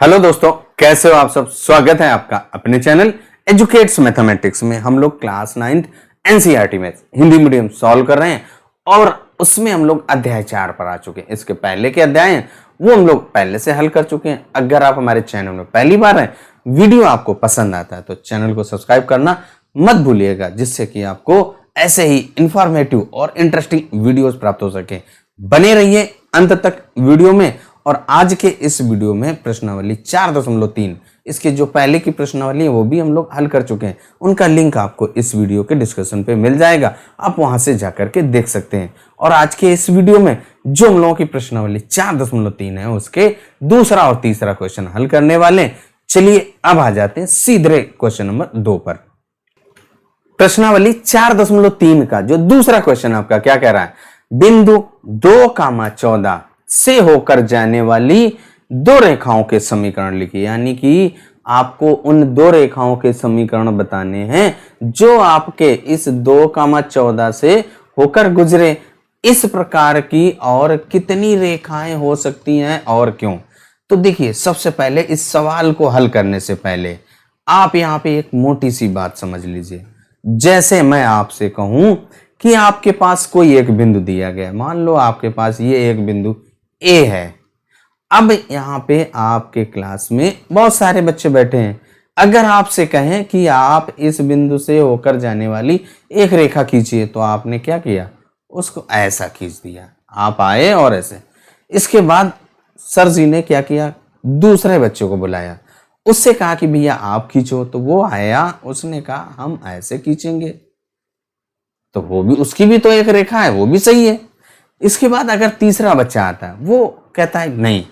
Hello दोस्तों, कैसे हो आप सब। स्वागत है आपका अपने चैनल एजुकेट्स मैथमेटिक्स में। हम लोग क्लास 9th एनसीईआरटी में हिंदी मीडियम सॉल्व कर रहे हैं और उसमें हम लोग अध्याय 4 पर आ चुके हैं। इसके पहले के अध्याय हैं वो हम लोग पहले से हल कर चुके हैं। अगर आप हमारे चैनल में पहली बार हैं, वीडियो आपको पसंद आता है तो चैनल को सब्सक्राइब करना मत भूलिएगा, जिससे कि आपको ऐसे ही इंफॉर्मेटिव और इंटरेस्टिंग वीडियोस प्राप्त हो सके। बने रहिए अंत तक वीडियो में। और आज के इस वीडियो में प्रश्नावली 4.3, इसके जो पहले की प्रश्नावली है वो भी हम लोग हल कर चुके हैं। उनका लिंक आपको इस वीडियो के डिस्क्रिप्शन पे मिल जाएगा, आप वहां से जाकर के देख सकते हैं। और आज के इस वीडियो में जो हम लोगों की प्रश्नावली 4.3 है उसके दूसरा और तीसरा क्वेश्चन हल करने वाले। चलिए अब आ जाते हैं सीधे क्वेश्चन नंबर 2 पर। प्रश्नावली 4.3 का जो दूसरा क्वेश्चन आपका क्या कह रहा है, बिंदु 2,14 से होकर जाने वाली दो रेखाओं के समीकरण लिखिए। यानी कि आपको उन दो रेखाओं के समीकरण बताने हैं जो आपके इस 2,14 से होकर गुजरे। इस प्रकार की और कितनी रेखाएं हो सकती हैं और क्यों। तो देखिए, सबसे पहले इस सवाल को हल करने से पहले आप यहां पे एक मोटी सी बात समझ लीजिए। जैसे मैं आपसे कहूं कि आपके पास कोई एक बिंदु दिया गया, मान लो आपके पास ये एक बिंदु ए है। अब यहां पे आपके क्लास में बहुत सारे बच्चे बैठे हैं। अगर आपसे कहें कि आप इस बिंदु से होकर जाने वाली एक रेखा खींचिए, तो आपने क्या किया, उसको ऐसा खींच दिया। आप आए और ऐसे। इसके बाद सर जी ने क्या किया, दूसरे बच्चों को बुलाया, उससे कहा कि भैया आप खींचो। तो वो आया, उसने कहा हम ऐसे खींचेंगे। तो वो भी, उसकी भी तो एक रेखा है, वो भी सही है। इसके बाद अगर तीसरा बच्चा आता है, वो कहता है नहीं,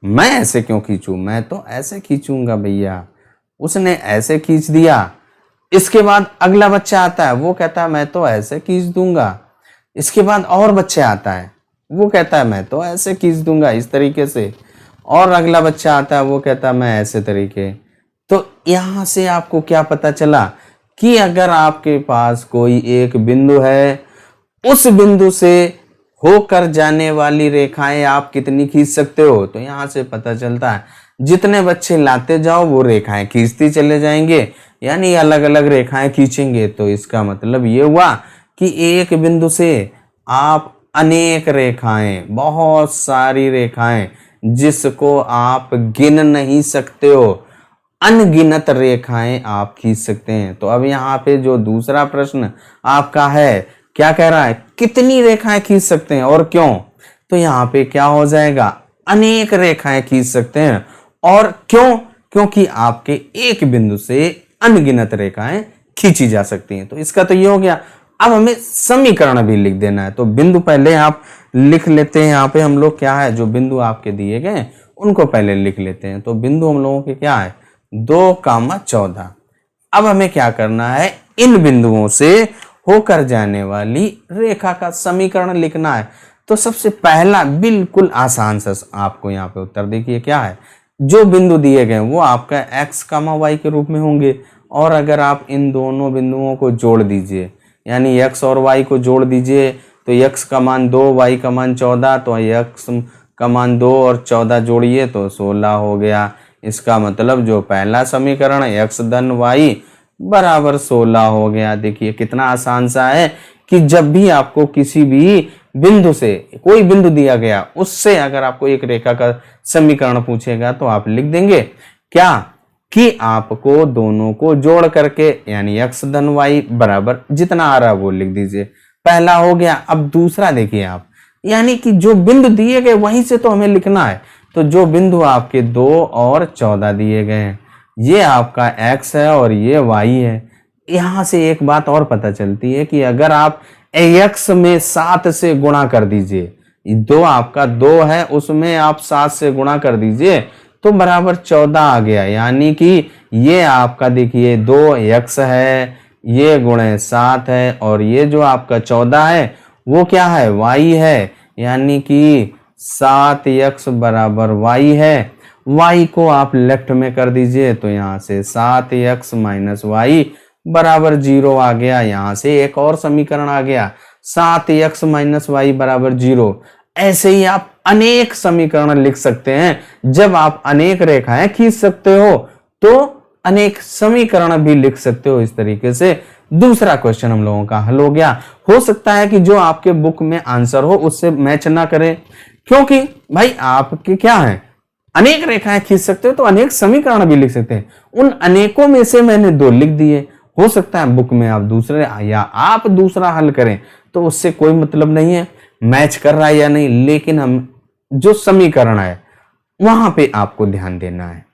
मैं ऐसे क्यों खींचूं, मैं तो ऐसे खींचूंगा भैया। उसने ऐसे खींच दिया। इसके बाद अगला बच्चा आता है, वो कहता है मैं तो ऐसे खींच दूंगा। इसके बाद और बच्चा आता है, वो कहता है मैं तो ऐसे खींच दूंगा, इस तरीके से। और अगला बच्चा आता है, वो कहता है मैं ऐसे तरीके। तो यहां से आपको क्या पता चला कि अगर आपके पास कोई एक बिंदु है, उस बिंदु से होकर जाने वाली रेखाएं आप कितनी खींच सकते हो। तो यहां से पता चलता है जितने बच्चे लाते जाओ वो रेखाएं खींचती चले जाएंगे, यानी अलग अलग रेखाएं खींचेंगे। तो इसका मतलब ये हुआ कि एक बिंदु से आप अनेक रेखाएं, बहुत सारी रेखाएं, जिसको आप गिन नहीं सकते हो, अनगिनत रेखाएं आप खींच सकते हैं। तो अब यहाँ पे जो दूसरा प्रश्न आपका है, क्या कह रहा है, कितनी रेखाएं खींच सकते हैं और क्यों। तो यहाँ पे क्या हो जाएगा, अनेक रेखाएं खींच सकते हैं। और क्यों, क्योंकि आपके एक बिंदु से अनगिनत रेखाएं खींची जा सकती हैं। तो इसका तो ये हो गया। अब हमें समीकरण भी लिख देना है। तो बिंदु पहले आप लिख लेते हैं। यहाँ पे हम लोग क्या है, जो बिंदु आपके दिए गए उनको पहले लिख लेते हैं। तो बिंदु हम लोगों के क्या है, 2,14। अब हमें क्या करना है, इन बिंदुओं से होकर जाने वाली रेखा का समीकरण लिखना है। तो सबसे पहला बिल्कुल आसान सा आपको यहाँ पे उत्तर देखिए क्या है, जो बिंदु दिए गए वो आपका x, y के रूप में होंगे। और अगर आप इन दोनों बिंदुओं को जोड़ दीजिए, यानी x और y को जोड़ दीजिए, तो x का मान 2, y का मान 14, तो x का मान 2 और 14 जोड़िए तो 16 हो गया। इसका मतलब जो पहला समीकरण x धन y बराबर 16 हो गया। देखिए कितना आसान सा है कि जब भी आपको किसी भी बिंदु से, कोई बिंदु दिया गया, उससे अगर आपको एक रेखा का समीकरण पूछेगा तो आप लिख देंगे क्या, कि आपको दोनों को जोड़ करके, यानी x धन y बराबर जितना आ रहा है वो लिख दीजिए। पहला हो गया। अब दूसरा देखिए आप, यानी कि जो बिंदु दिए गए वहीं से तो हमें लिखना है। तो जो बिंदु आपके 2 और 14 दिए गए हैं, ये आपका x है और ये y है। यहां से एक बात और पता चलती है कि अगर आप x में 7 से गुणा कर दीजिए, 2 आपका 2 है, उसमें आप 7 से गुणा कर दीजिए तो बराबर 14 आ गया। यानी कि ये आपका देखिए 2x है, ये गुणे 7 है, और ये जो आपका 14 है वो क्या है, y है। यानी कि 7x बराबर y है। y को आप लेफ्ट में कर दीजिए, तो यहाँ से 7x माइनस y बराबर 0 आ गया। यहाँ से एक और समीकरण आ गया, 7x माइनस y बराबर 0। ऐसे ही आप अनेक समीकरण लिख सकते हैं। जब आप अनेक रेखाएं खींच सकते हो तो अनेक समीकरण भी लिख सकते हो। इस तरीके से दूसरा क्वेश्चन हम लोगों का हल हो गया। हो सकता है कि जो आपके बुक में आंसर हो उससे मैच ना करे, क्योंकि भाई आपके क्या है, अनेक रेखाएं खींच सकते हो तो अनेक समीकरण भी लिख सकते हैं। उन अनेकों में से मैंने 2 लिख दिए। हो सकता है बुक में आप दूसरे या आप दूसरा हल करें, तो उससे कोई मतलब नहीं है मैच कर रहा है या नहीं, लेकिन हम जो समीकरण है वहां पे आपको ध्यान देना है।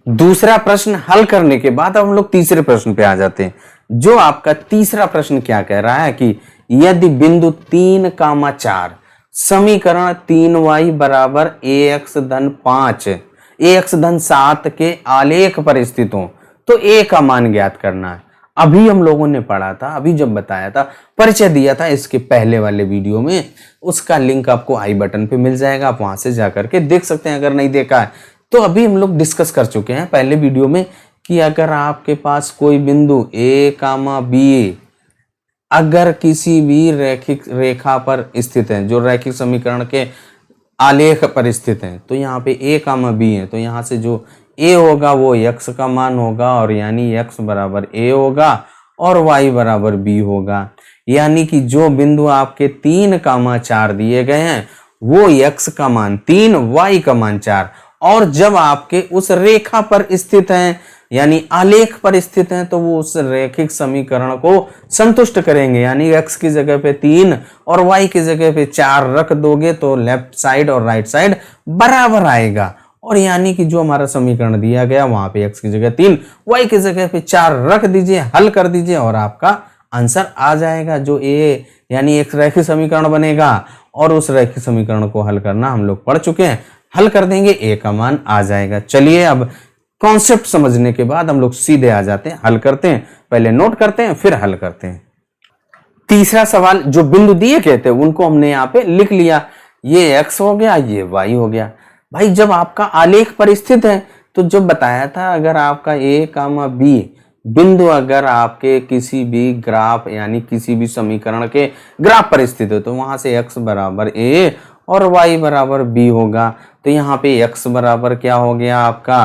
दूसरा प्रश्न हल करने के बाद अब हम लोग तीसरे प्रश्न पे आ जाते हैं। जो आपका तीसरा प्रश्न क्या कह रहा है कि यदि बिंदु 3,4 समीकरण 3y बराबर ax धन 5 ax धन 7 के आलेख पर स्थित हो तो a का मान ज्ञात करना है। अभी हम लोगों ने पढ़ा था, अभी जब बताया था, परिचय दिया था इसके पहले वाले वीडियो में, उसका लिंक आपको आई बटन पे मिल जाएगा, आप वहां से जाकर के देख सकते हैं अगर नहीं देखा है तो। अभी हम लोग डिस्कस कर चुके हैं पहले वीडियो में कि अगर आपके पास कोई बिंदु a, b अगर किसी भी रैखिक रेखा पर स्थित है, जो रैखिक समीकरण के आलेख पर स्थित है, तो यहाँ पे a, b है, तो यहाँ से जो a होगा वो x का मान होगा, और यानी x बराबर a होगा और y बराबर b होगा। यानी कि जो बिंदु आपके 3,4 दिए गए हैं वो x का मान 3, y का मान 4, और जब आपके उस रेखा पर स्थित हैं यानी आलेख पर स्थित हैं तो वो उस रैखिक समीकरण को संतुष्ट करेंगे। यानी x की जगह पे 3 और y की जगह पे 4 रख दोगे तो लेफ्ट साइड और राइट साइड बराबर आएगा। और यानी कि जो हमारा समीकरण दिया गया वहां पे x की जगह 3, y की जगह पे 4 रख दीजिए, हल कर दीजिए और आपका आंसर आ जाएगा, जो a यानी एक रैखिक समीकरण बनेगा। और उस रैखिक समीकरण को हल करना हम लोग पढ़ चुके हैं, हल कर देंगे a का मान आ जाएगा। चलिए अब कॉन्सेप्ट समझने के बाद हम लोग सीधे आ जाते हैं, हल करते हैं। पहले नोट करते हैं फिर हल करते हैं। तीसरा सवाल, जो बिंदु दिए गए थे उनको हमने यहाँ पे लिख लिया, ये x हो गया, ये y हो गया। भाई जब आपका आलेख पर स्थित है तो जब बताया था अगर आपका a, b बिंदु अगर आपके किसी भी ग्राफ यानी किसी भी समीकरण के ग्राफ पर स्थित है तो वहां से x बराबर a और y बराबर b होगा। तो यहाँ पे x बराबर क्या हो गया आपका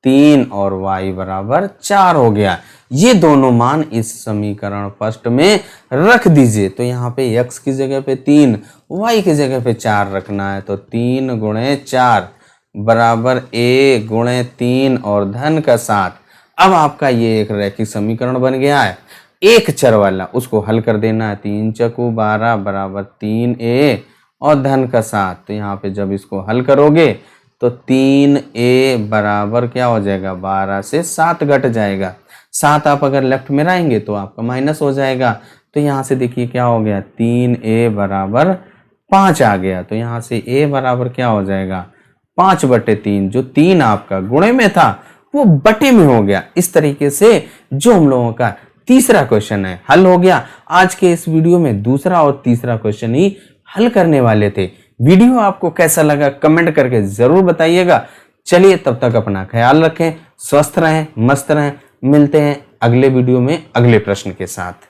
3 और y बराबर 4 हो गया। ये दोनों मान इस समीकरण फर्स्ट में रख दीजिए। तो यहाँ पे x की जगह पे 3, y की जगह पे 4 रखना है। तो 3 गुणे 4 बराबर a गुणे 3 और धन का 7। अब आपका ये एक रैखिक समीकरण बन गया है, एक चर वाला, उसको हल कर देना है। 3 चकु 12 बराबर 3a और धन का 7। तो यहाँ पे जब इसको हल करोगे तो 3a बराबर क्या हो जाएगा, 12 से 7 घट जाएगा। 7 आप अगर लेफ्ट में रहेंगे तो आपका माइनस हो जाएगा। तो यहाँ से देखिए क्या हो गया, 3a बराबर 5 आ गया। तो यहाँ से a बराबर क्या हो जाएगा, 5/3। जो 3 आपका गुणे में था वो बटे में हो गया। इस तरीके से जो हम लोगों का तीसरा क्वेश्चन है हल हो गया। आज के इस वीडियो में दूसरा और तीसरा क्वेश्चन ही हल करने वाले थे। वीडियो आपको कैसा लगा कमेंट करके जरूर बताइएगा। चलिए तब तक अपना ख्याल रखें, स्वस्थ रहें, मस्त रहें। मिलते हैं अगले वीडियो में अगले प्रश्न के साथ।